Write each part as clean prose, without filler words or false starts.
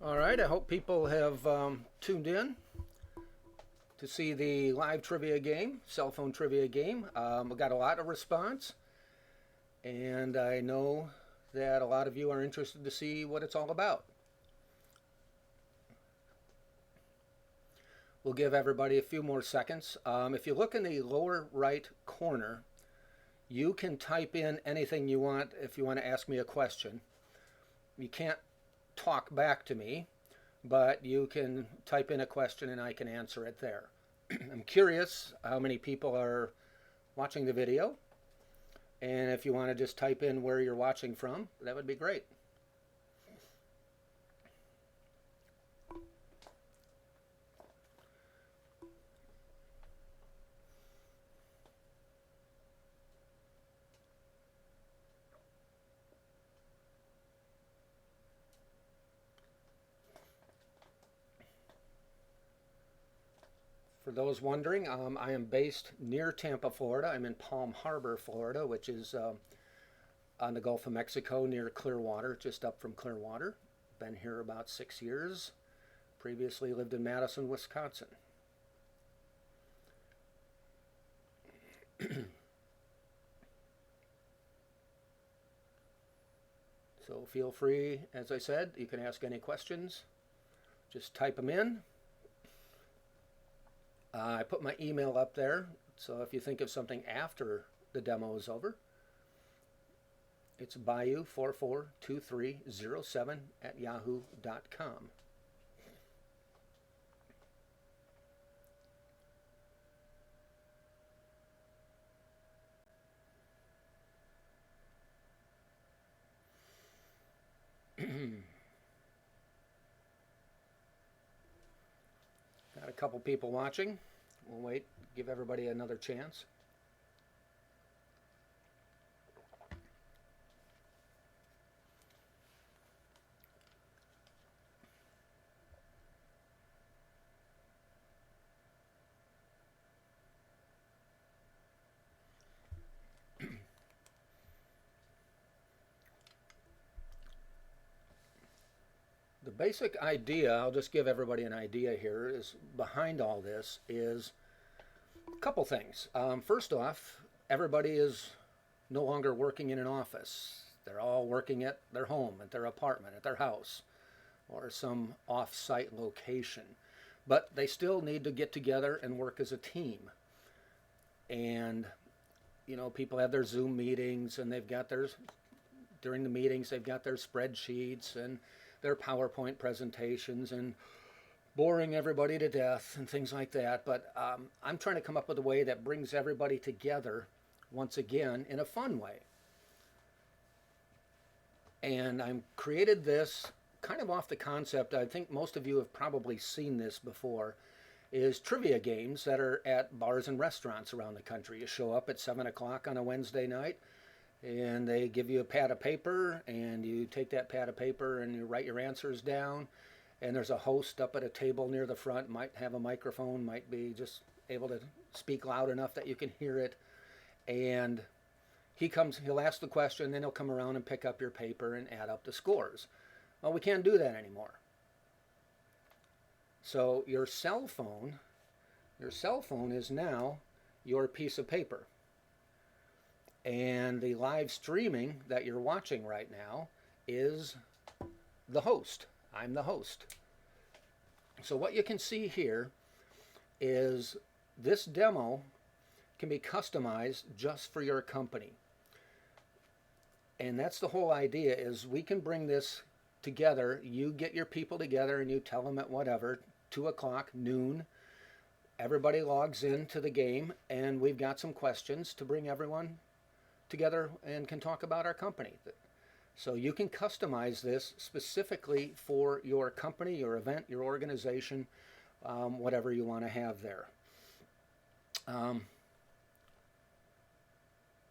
All right, I hope people have tuned in to see the live trivia game, cell phone trivia game. We got a lot of response, and I know that a lot of you are interested to see what it's all about. We'll give everybody a few more seconds. If you look in the lower right corner, you can type in anything you want if you want to ask me a question. You can't talk back to me, but you can type in a question and I can answer it there. I'm curious how many people are watching the video, and if you want to just type in where you're watching from, that would be great. For those wondering, I am based near Tampa, Florida. I'm in Palm Harbor, Florida, which is on the Gulf of Mexico near Clearwater, just up from Clearwater. Been here about 6 years. Previously lived in Madison, Wisconsin. So feel free, as I said, you can ask any questions. Just type them in. I put my email up there, so if you think of something after the demo is over, it's bayou442307 @yahoo.com. Got a couple people watching. We'll wait, give everybody another chance. The basic idea, I'll just give everybody an idea here, is behind all this is a couple things. First off, everybody is no longer working in an office. They're all working at their home, at their apartment, at their house, or some off-site location. But they still need to get together and work as a team. And, you know, people have their Zoom meetings and they've got their, during the meetings, they've got their spreadsheets and their PowerPoint presentations and boring everybody to death and things like that. But I'm trying to come up with a way that brings everybody together once again in a fun way. And I'm created this kind of off the concept, I think most of you have probably seen this before, is trivia games that are at bars and restaurants around the country. You show up at 7 o'clock on a Wednesday night, and they give you a pad of paper, and you take that pad of paper and you write your answers down, and there's a host up at a table near the front, might have a microphone, might be just able to speak loud enough that you can hear it, and he'll ask the question, then he'll come around and pick up your paper and add up the scores. Well, we can't do that anymore. So your cell phone is now your piece of paper. And the live streaming that you're watching right now is the host. I'm the host. So what you can see here is this demo can be customized just for your company. And that's the whole idea, is we can bring this together. You get your people together and you tell them at whatever, 2 o'clock, noon, everybody logs into the game, and we've got some questions to bring everyone together and can talk about our company. So you can customize this specifically for your company, your event, your organization, whatever you want to have there.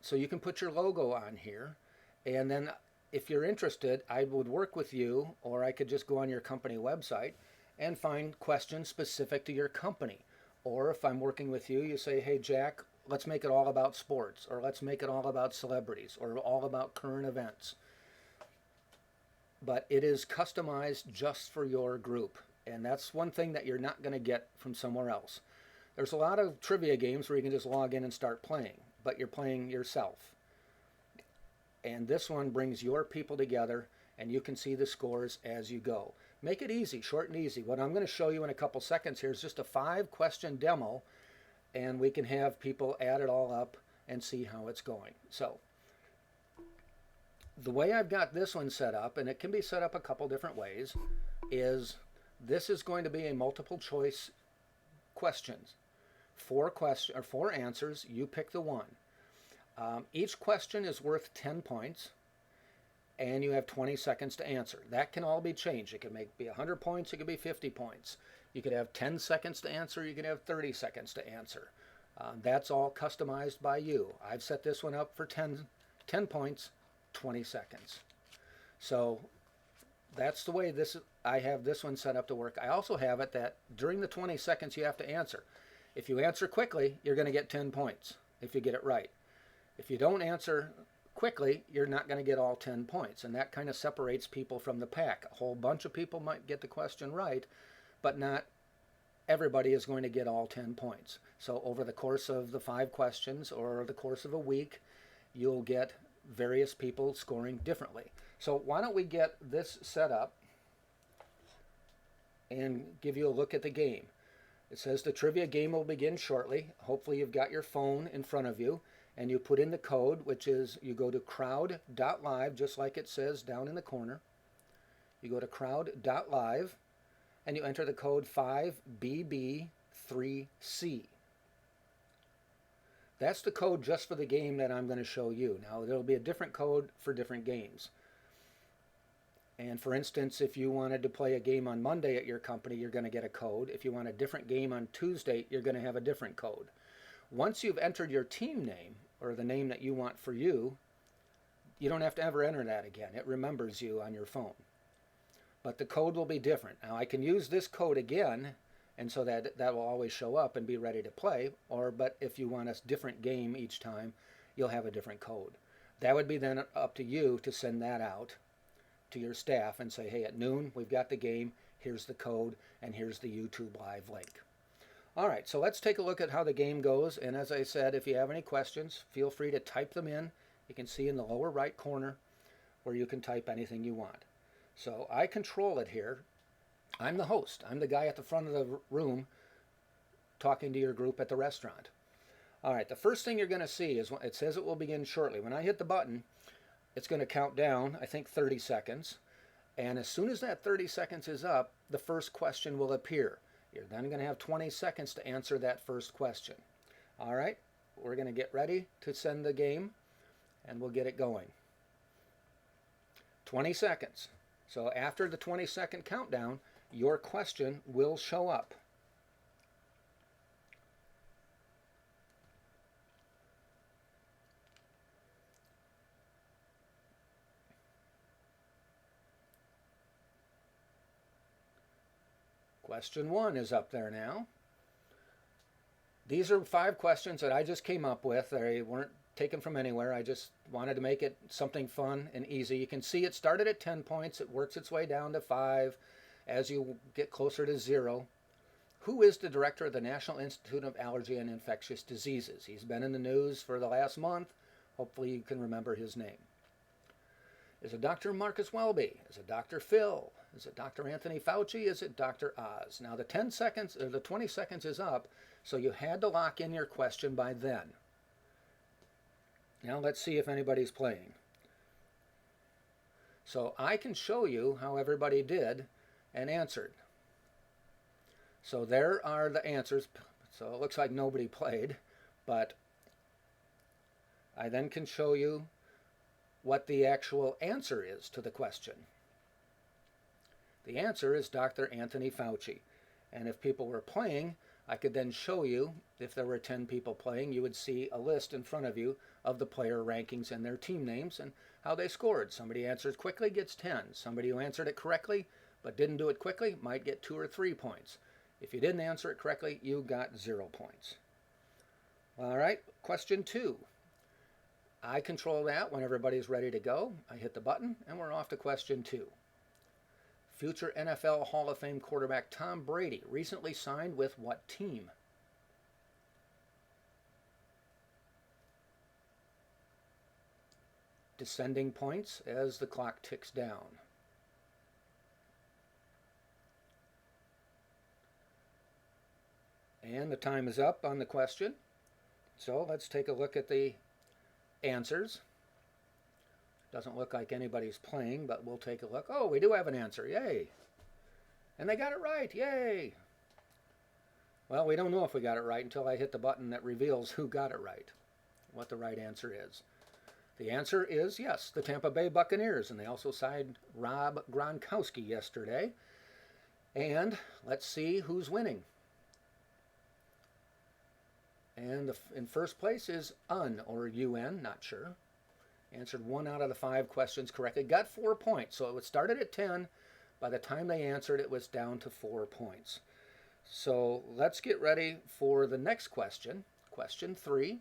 So you can put your logo on here, and then if you're interested, I would work with you, or I could just go on your company website and find questions specific to your company. Or if I'm working with you, you say, hey Jack, let's make it all about sports, or let's make it all about celebrities, or all about current events. but it is customized just for your group. And that's one thing that you're not going to get from somewhere else. There's a lot of trivia games where you can just log in and start playing, but you're playing yourself. And this one brings your people together, and you can see the scores as you go. Make it easy, short and easy. What I'm going to show you in a couple seconds here is just a 5-question demo, and we can have people add it all up and see how it's going. So the way I've got this one set up, and it can be set up a couple different ways, is this is going to be a multiple choice questions. 4 answers, you pick the one. Each question is worth 10 points, and you have 20 seconds to answer. That can all be changed. It can be 100 points, it could be 50 points. You could have 10 seconds to answer, you could have 30 seconds to answer. That's all customized by you. I've set this one up for 10 points, 20 seconds. So that's the way I have this one set up to work. I also have it that during the 20 seconds you have to answer. If you answer quickly, you're going to get 10 points if you get it right. If you don't answer quickly, you're not going to get all 10 points, and that kind of separates people from the pack. A whole bunch of people might get the question right, but not everybody is going to get all 10 points. So over the course of the 5 questions or the course of a week, you'll get various people scoring differently. So why don't we get this set up and give you a look at the game. It says the trivia game will begin shortly. Hopefully you've got your phone in front of you, and you put in the code, which is you go to crowd.live, just like it says down in the corner. You go to crowd.live, and you enter the code 5BB3C. That's the code just for the game that I'm going to show you. Now, there'll be a different code for different games. And for instance, if you wanted to play a game on Monday at your company, you're going to get a code. If you want a different game on Tuesday, you're going to have a different code. Once you've entered your team name, or the name that you want for you, you don't have to ever enter that again. It remembers you on your phone. But the code will be different. Now, I can use this code again, and so that will always show up and be ready to play. But if you want a different game each time, you'll have a different code. That would be then up to you to send that out to your staff and say, hey, at noon, we've got the game, here's the code, and here's the YouTube Live link. All right, so let's take a look at how the game goes. And as I said, if you have any questions, feel free to type them in. You can see in the lower right corner where you can type anything you want. So I control it here. I'm the host. I'm the guy at the front of the room talking to your group at the restaurant. All right, the first thing you're going to see is it says it will begin shortly. When I hit the button, it's going to count down, I think 30 seconds. And as soon as that 30 seconds is up, the first question will appear. You're then going to have 20 seconds to answer that first question. All right, we're going to get ready to send the game, and we'll get it going. 20 seconds. So after the 20-second countdown, your question will show up. Question 1 is up there now. These are 5 questions that I just came up with. They weren't taken from anywhere. I just wanted to make it something fun and easy. You can see it started at 10 points. It works its way down to 5 as you get closer to 0. Who is the director of the National Institute of Allergy and Infectious Diseases? He's been in the news for the last month. Hopefully you can remember his name. Is it Dr. Marcus Welby? Is it Dr. Phil? Is it Dr. Anthony Fauci? Is it Dr. Oz? Now the 10 seconds or the 20 seconds is up, so you had to lock in your question by then. Now let's see if anybody's playing. So I can show you how everybody did and answered. So there are the answers. So it looks like nobody played, but I then can show you what the actual answer is to the question. The answer is Dr. Anthony Fauci. And if people were playing, I could then show you, if there were 10 people playing, you would see a list in front of you of the player rankings and their team names and how they scored. Somebody answers quickly gets 10. Somebody who answered it correctly but didn't do it quickly might get 2 or 3 points. If you didn't answer it correctly, you got 0 points. All right, question 2. I control that when everybody's ready to go. I hit the button and we're off to question 2. Future NFL Hall of Fame quarterback Tom Brady recently signed with what team? Descending points as the clock ticks down. And the time is up on the question. So let's take a look at the answers. Doesn't look like anybody's playing, but we'll take a look. Oh, we do have an answer. Yay. And they got it right. Yay. Well, we don't know if we got it right until I hit the button that reveals who got it right, what the right answer is. The answer is yes, the Tampa Bay Buccaneers, and they also signed Rob Gronkowski yesterday. And let's see who's winning. And in first place is UN, or UN, not sure. Answered 1 out of the 5 questions correctly. Got 4 points. So it started at 10. By the time they answered, it was down to 4 points. So let's get ready for the next question, question 3.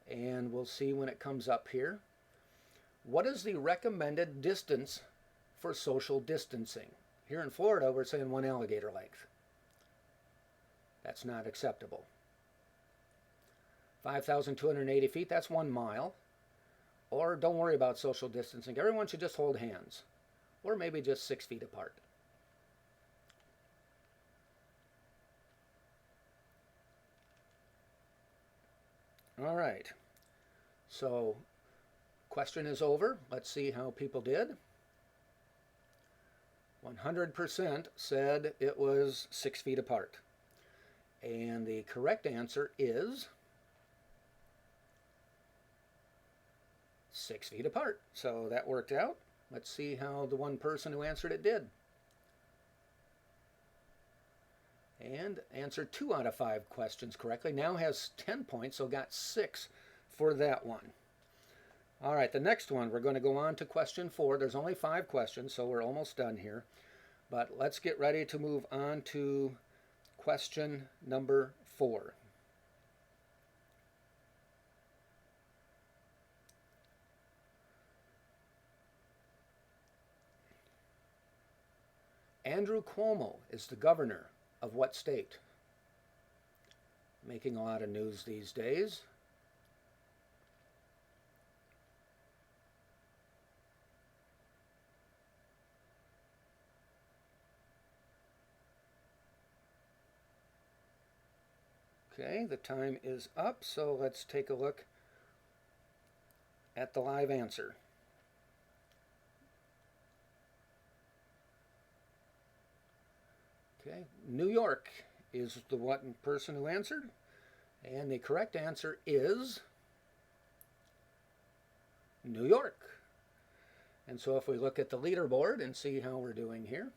And we'll see when it comes up here. What is the recommended distance for social distancing? Here in Florida, we're saying 1 alligator length. That's not acceptable. 5,280 feet, that's 1 mile. Or don't worry about social distancing. Everyone should just hold hands. Or maybe just 6 feet apart. All right. So, question is over. Let's see how people did. 100% said it was 6 feet apart. And the correct answer is 6 feet apart. So that worked out. Let's see how the one person who answered it did. And answered 2 out of 5 questions correctly. Now has 10 points, so got 6 for that one. All right, the next one, we're going to go on to question 4. There's only 5 questions, so we're almost done here. But let's get ready to move on to question number 4. Andrew Cuomo is the governor of what state? Making a lot of news these days. Okay, the time is up, so let's take a look at the live answer. Okay, New York is the one person who answered, and the correct answer is New York. And so if we look at the leaderboard and see how we're doing here,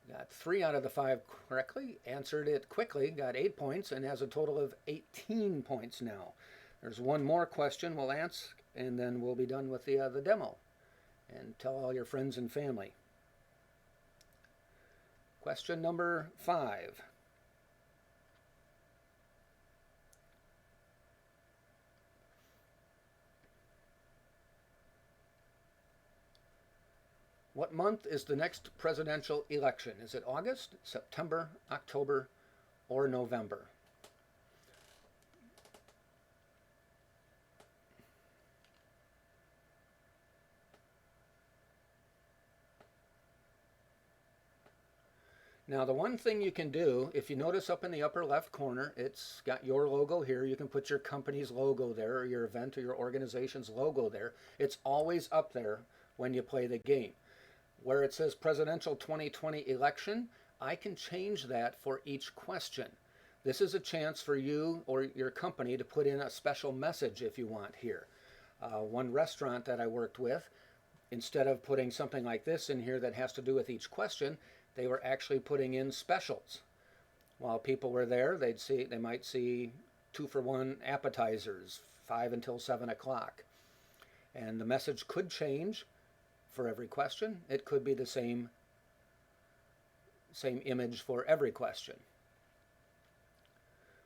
got 3 out of the 5 correctly, answered it quickly, got 8 points, and has a total of 18 points now. There's one more question we'll ask, and then we'll be done with the demo. And tell all your friends and family. Question number 5. What month is the next presidential election? Is it August, September, October, or November? Now, the one thing you can do, if you notice up in the upper left corner, it's got your logo here. You can put your company's logo there, or your event or your organization's logo there. It's always up there when you play the game. Where it says Presidential 2020 Election, I can change that for each question. This is a chance for you or your company to put in a special message if you want here. One restaurant that I worked with, instead of putting something like this in here that has to do with each question, they were actually putting in specials. While people were there, they might see 2-for-1 appetizers, 5 until 7 o'clock. And the message could change for every question. It could be the same image for every question.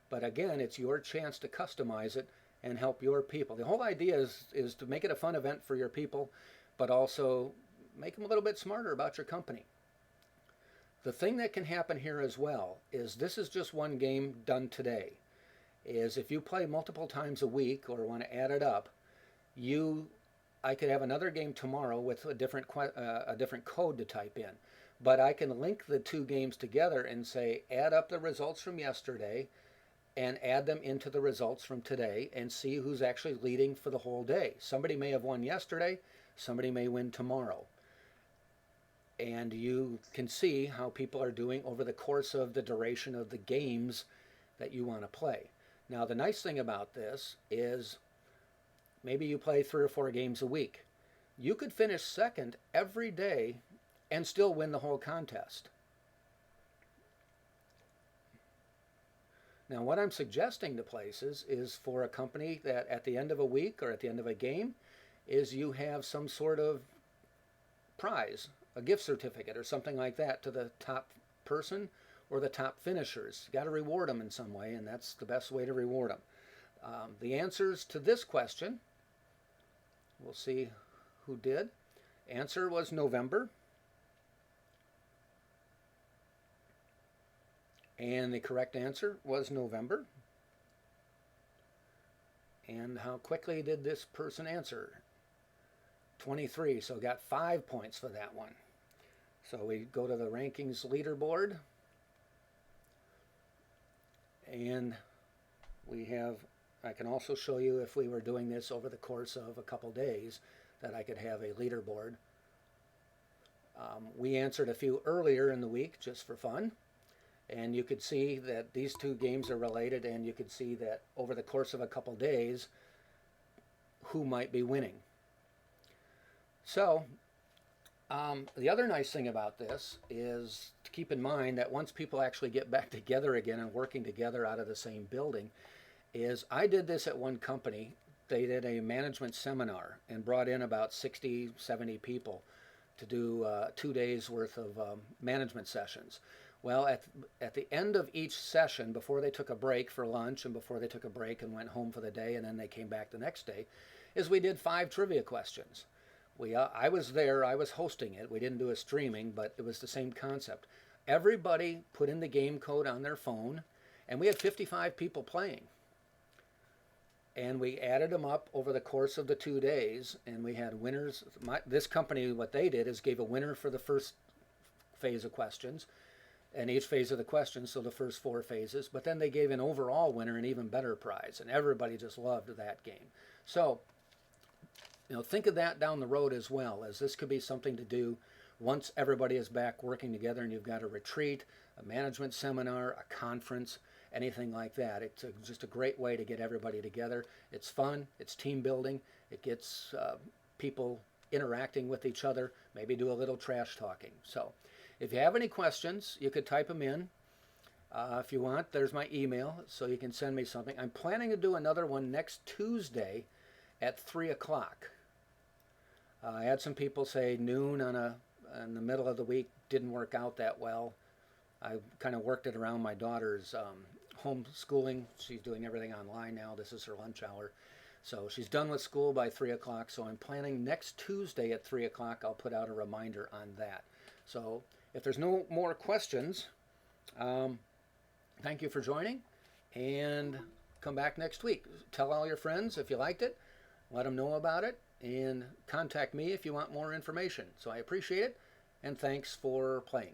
But again, it's your chance to customize it and help your people. The whole idea is to make it a fun event for your people. but also make them a little bit smarter about your company. The thing that can happen here as well is this is just one game done today. Is if you play multiple times a week or want to add it up, I could have another game tomorrow with a different code to type in, but I can link the two games together and say add up the results from yesterday and add them into the results from today and see who's actually leading for the whole day. Somebody may have won yesterday, somebody may win tomorrow. And you can see how people are doing over the course of the duration of the games that you want to play. Now, the nice thing about this is maybe you play 3 or 4 games a week. You could finish second every day and still win the whole contest. Now, what I'm suggesting to places is for a company that at the end of a week or at the end of a game is you have some sort of prize, a gift certificate or something like that to the top person or the top finishers. You got to reward them in some way, and that's the best way to reward them. The answers to this question, we'll see who did. Answer was November. And the correct answer was November. And how quickly did this person answer? 23, so got 5 points for that one. So we go to the rankings leaderboard. And we have, I can also show you if we were doing this over the course of a couple days, that I could have a leaderboard. We answered a few earlier in the week just for fun. And you could see that these two games are related, and you could see that over the course of a couple days, who might be winning. So, the other nice thing about this is to keep in mind that once people actually get back together again and working together out of the same building, is I did this at one company. They did a management seminar and brought in about 60, 70 people to do 2 days worth of management sessions. Well, at the end of each session, before they took a break for lunch and before they took a break and went home for the day and then they came back the next day, is we did 5 trivia questions. I was there, I was hosting it. We didn't do a streaming, but it was the same concept. Everybody put in the game code on their phone, and we had 55 people playing. And we added them up over the course of the 2 days, and we had winners. This company, what they did is gave a winner for the first phase of questions, and each phase of the questions, so the first 4 phases. But then they gave an overall winner an even better prize, and everybody just loved that game. So, think of that down the road as well, as this could be something to do once everybody is back working together and you've got a retreat, a management seminar, a conference, anything like that. It's just a great way to get everybody together. It's fun, it's team building, it gets people interacting with each other, maybe do a little trash talking. So if you have any questions, you could type them in. If you want, there's my email, so you can send me something. I'm planning to do another one next Tuesday at 3 o'clock. I had some people say noon in the middle of the week didn't work out that well. I kind of worked it around my daughter's homeschooling. She's doing everything online now. This is her lunch hour. So she's done with school by 3 o'clock. So I'm planning next Tuesday at 3 o'clock. I'll put out a reminder on that. So if there's no more questions, thank you for joining. And come back next week. Tell all your friends if you liked it. Let them know about it. And contact me if you want more information. So I appreciate it. And thanks for playing.